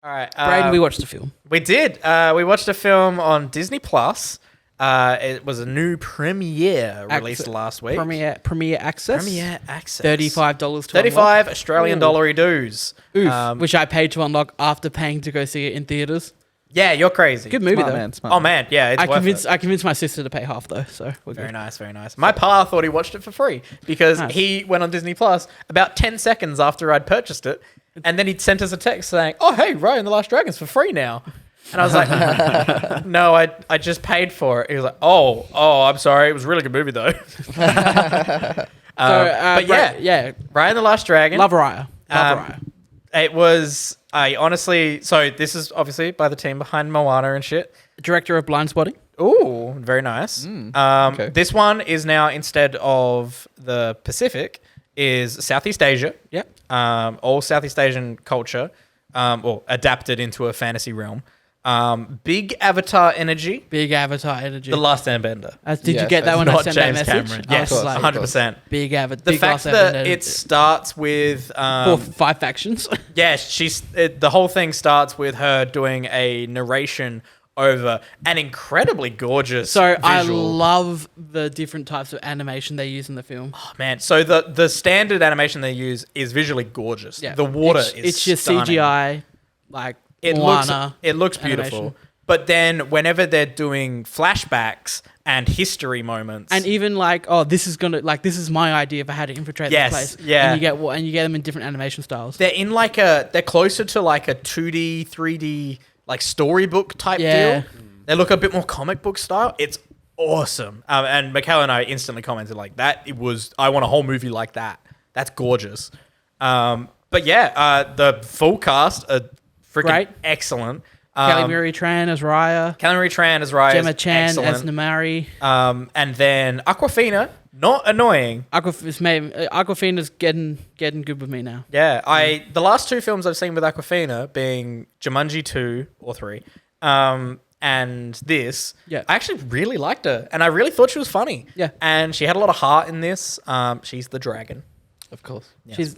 All right, Brayden, we watched the film. we did. We watched a film on Disney Plus. It was a new premiere released last week. Premiere access. Premiere access. $35 to 35 unlock. Australian dollar dues. Oof, which I paid to unlock after paying to go see it in theaters. Yeah, you're crazy. Good movie Smart though. man, smart Oh man, yeah, it's worth it. I convinced my sister to pay half though, so we're Very good. nice, very nice. My pa thought he watched it for free because Nice. he went on Disney Plus about 10 seconds after I'd purchased it, and then he sent us a text saying, "Oh, hey, Raya and the Last Dragon's for free now." And I was like, "No, I just paid for it." He was like, "Oh, I'm sorry. It was a really good movie though." But yeah, Raya and the Last Dragon. Love Raya. Love Raya. It was. I honestly. So this is obviously by the team behind Moana and shit. Director of Blind Spotting. Ooh, very nice. okay. This one is now, instead of the Pacific, is Southeast Asia. Yep. All Southeast Asian culture, or adapted into a fantasy realm. Big Avatar energy. Big Avatar energy. The Last Airbender. Did you Yes, get that it's when I Not sent James that message? Cameron. I Yes, was like, 100%. Big Avatar. The fact that it starts with 5 factions. yeah, the whole thing starts with her doing a narration over an incredibly gorgeous So I visual. love the different types of animation they use in the film. Oh, man, so the standard animation they use is visually gorgeous. Yeah. The water it's is just stunning. CGI, like It Moana looks beautiful. animation. But then whenever they're doing flashbacks and history moments, And even like, this is my idea for how to infiltrate Yes, this place. yeah. And you get them in different animation styles. they're in they're closer to like a 2D, 3D like storybook type Yeah. deal. They look a bit more comic book style. It's awesome. And Michaela and I instantly commented like that. I want a whole movie like that. That's gorgeous. But yeah, the full cast are freaking Great. excellent. Kelly Marie Tran as Raya. Kelly Marie Tran as Raya. Gemma is Chan excellent. as Namari. And then Aquafina, not annoying. Aquafina's getting good with me now. Yeah, the last two films I've seen with Aquafina being Jumanji 2 or 3, and this, Yeah. I actually really liked her, and I really thought she was funny. Yeah. And she had a lot of heart in this. She's the dragon. Of course. She's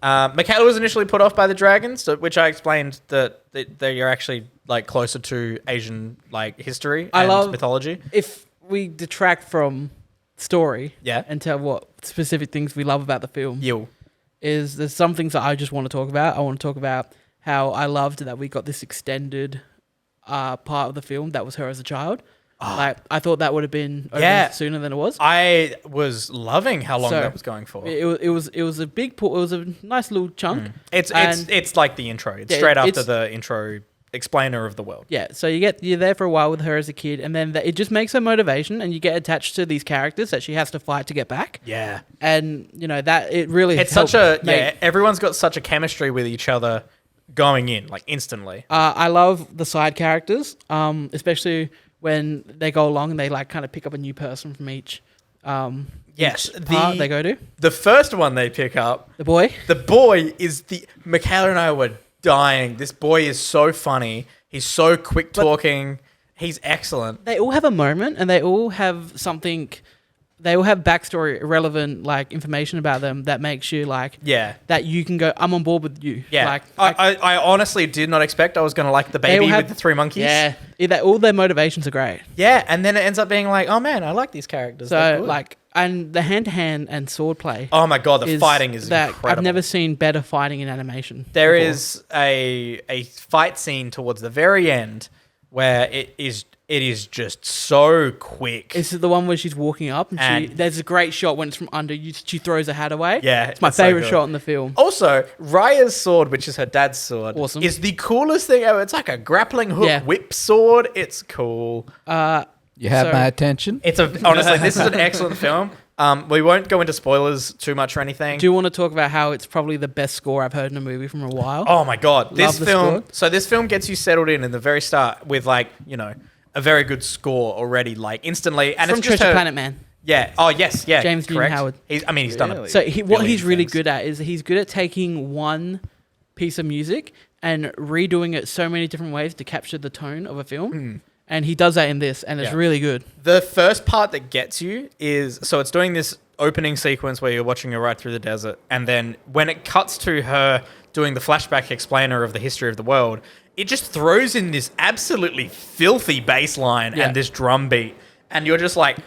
Michaela was initially put off by the dragons, which I explained that you're actually like closer to Asian like history I and love- mythology. If we detract from story, Yeah. and tell what specific things we love about the film, You. is there's some things that I just want to talk about. I want to talk about how I loved that we got this extended part of the film that was her as a child. Like I thought that would have been over sooner than it was. I was loving how long So, that was going for. It was a big it was a nice little chunk. It's like the intro. It's Yeah, straight after it's- the intro explainer of the world. Yeah, so you're there for a while with her as a kid, and then it just makes her motivation, and you get attached to these characters that she has to fight to get back. Yeah. And that it really It's helped such a make- everyone's got such a chemistry with each other going in like instantly. I love the side characters, especially when they go along and they like kind of pick up a new person from each. Yes, Part they go to the first one they pick up. the boy. The boy is Michaela and I were dying. This boy is so funny. He's so quick talking. He's excellent. They all have a moment, and they all have something. They all have backstory, relevant like information about them that makes you like Yeah. that you can go. I'm on board with you. Yeah. like I honestly did not expect I was going to like the baby have- with the three monkeys. yeah. All their motivations are great. Yeah, and then it ends up being like, oh man, I like these characters. They're So good. like, and the hand to hand and sword play. oh my god, the fighting is that incredible. I've never seen better fighting in animation. There before. is a fight scene towards the very end where it is just so quick. This is the one where she's walking up and there's a great shot when it's from under. She throws her hat away. Yeah, it's my it's so favorite good. shot in the film. Also, Raya's sword, which is her dad's sword, Awesome. is the coolest thing ever. It's like a grappling hook whip sword. It's cool. You have my attention. Honestly, this is an excellent film. We won't go into spoilers too much or anything. Do you want to talk about how it's probably the best score I've heard in a movie from a while? Oh my god, this the film. score. So this film gets you settled in the very start with a very good score already, like instantly, and From it's just Treasure her- Planet Man. Yeah. Oh yes. Yeah. James Dean correct. Howard. He's done it. Really? So what billion he's really things. good at is he's good at taking one piece of music and redoing it so many different ways to capture the tone of a film. And he does that in this, and it's Yeah. really good. The first part that gets you is it's doing this opening sequence where you're watching her ride through the desert, and then when it cuts to her doing the flashback explainer of the history of the world, it just throws in this absolutely filthy bass line and this drum beat. And you're just like,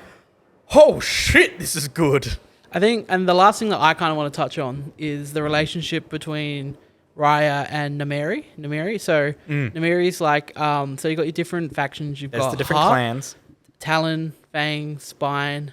oh shit, this is good. I think, and the last thing that I kind of want to touch on is the relationship between Raya and Namiri. So Namiri's like, so you got your different factions. You've got the different Heart, clans. Talon, Fang, Spine,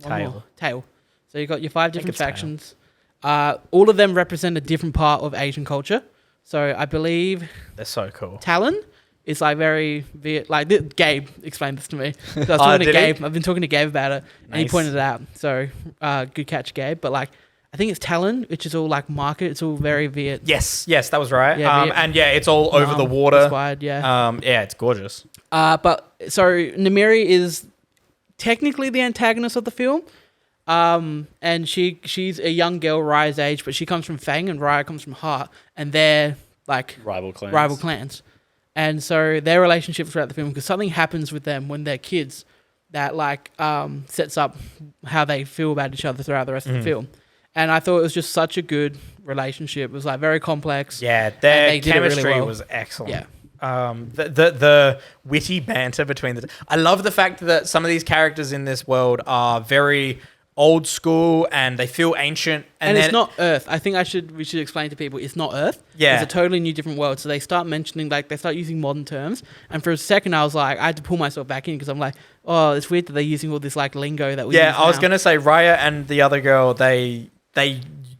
Tail. So you got your 5 different factions. All of them represent a different part of Asian culture. So I believe they're so cool. Talon is like very Gabe explained this to me. So I was talking to Gabe. I've been talking to Gabe about it, and he pointed it out. So good catch, Gabe. But like, I think it's Talon, which is all like market. It's all very Viet. Yes, that was right. Yeah, and it's all over the water. Inspired, yeah. It's gorgeous. But so Namiri is technically the antagonist of the film. And she's a young girl, Raya's age, but she comes from Fang and Raya comes from Heart, and they're like rival clans. And so their relationship throughout the film, because something happens with them when they're kids that like sets up how they feel about each other throughout the rest of the film. And I thought it was just such a good relationship. It was like very complex. Yeah, their chemistry was excellent. Yeah. The witty banter between the I love the fact that some of these characters in this world are very old school and they feel ancient, and it's not Earth. I think we should explain to people it's not Earth. Yeah, it's a totally new different world. So they start mentioning they start using modern terms, and for a second I was like, I had to pull myself back in because I'm like, oh, it's weird that they're using all this like lingo that we use I was now. gonna say Raya and the other girl they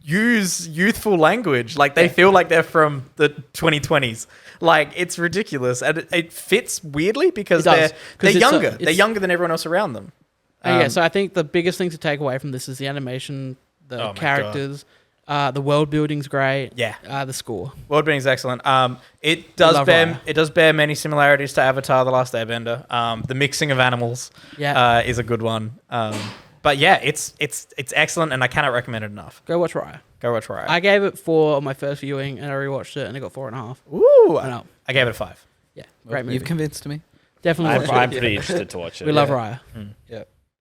use youthful language, like they feel like they're from the 2020s. Like it's ridiculous, and it fits weirdly because they're younger. They're younger than everyone else around them. So I think the biggest thing to take away from this is the animation, the characters, the world building's great. Yeah, the score. World building's excellent. It does bear many similarities to Avatar: The Last Airbender. The mixing of animals, is a good one. But yeah, it's excellent, and I cannot recommend it enough. Go watch Raya. I gave it 4 on my first viewing, and I rewatched it, and it got 4.5. Ooh, I gave it a 5. Yeah, great movie. You've convinced me. Definitely watch it. I'm pretty interested to watch it. We love Raya. Yeah.